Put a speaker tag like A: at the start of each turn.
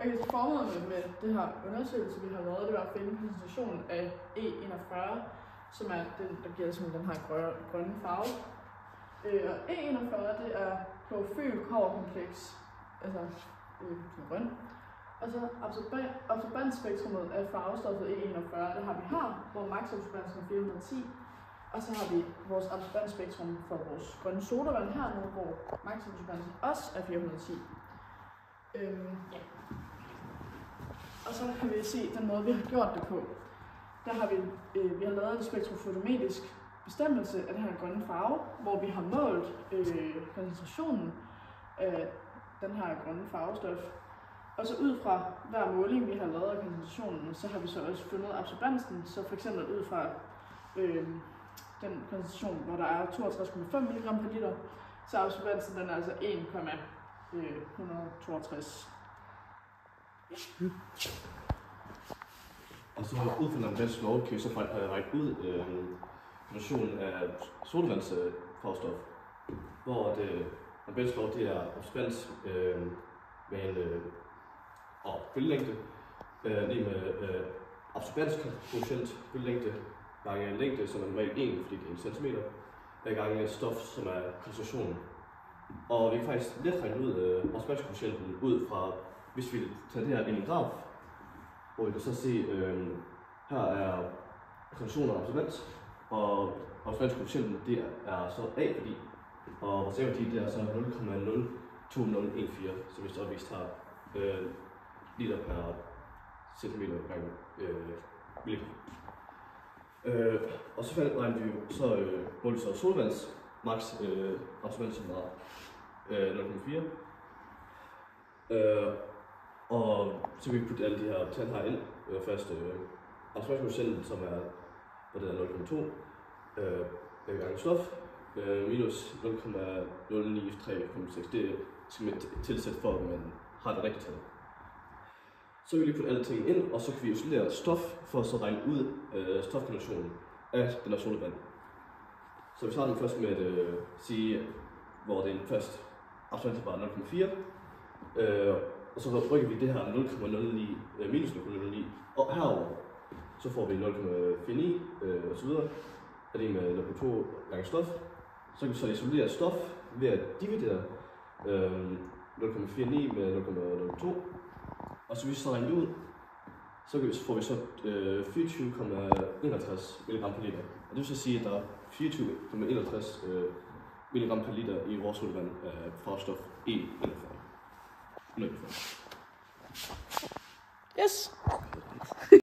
A: Okay, så formålet med det her undersøgelse, vi har lavet, det var at finde koncentrationen af E41, som er den, der giver den her grønne farve. Og E41, det er klorofyl-kobberkompleks, altså grøn. Og så absorbensspektrummet af farvestoffet E41, det har vi her, hvor maksabsorbensen er 410. Og så har vi vores absorbensspektrum for vores grønne sodavand hernede, hvor maksabsorbensen også er 410. Ja. Og så kan vi se den måde, vi har gjort det på. Der har vi har lavet en spektrofotometrisk bestemmelse af den her grønne farve, hvor vi har målt koncentrationen af den her grønne farvestof. Og så ud fra hver måling, vi har lavet af koncentrationen, så har vi så også fundet absorbensen. Så for eksempel ud fra den koncentration, hvor der er 62,5 mg per liter, så absorbensen den er altså 1,162.
B: Og så ud fra den danske lov kan vi så række ud koncentrationen af sodavandsfarvestof, hvor den danske lov det er absorbens med en bølgelængde, lige med absorbenskoefficient bølgelængde gange længde, som er normalt 1, fordi det er en centimeter, gange stof, som er koncentrationen. Og vi kan faktisk let regne ud absorbenskoefficienten ud fra, hvis vi tager det her ind i en graf, hvor vi kan så se, her er koncentrationen af absorbens, og absorbenskoefficienten det er så A værdi, og vores A-værdi det er så 0,02014, så vi så vist har liter per centimeter gange milligram. Og så regner vi så målte så solvands max absorbens som var 0,4. Og så kan vi putte alle de her tal her ind. Først absorbenskoefficienten, som er, hvor det er 0,2 gange stof, minus 0,093,6. Det er simpelthen tilsæt for, at man har det rigtige tal. Så vil vi putte alle ting ind, og så kan vi isolere stof for at så regne ud stofkoncentrationen af den her sodavand. Så vi starter først med at sige, hvor det er først absorbens bare 0,4. Og så rykker vi det her 0,09 minus 0,09 og herover så får vi 0,49 og så videre. Er det med 0,2 gange stof. Så kan vi så isolere stof ved at dividere 0,49 med 0,02. Og så hvis vi så regner ud, så får vi så 24,51 mg per liter. Og det vil så sige, at der er 24,51 mg per liter i vores sodavand af farvestof E41.
A: Yes!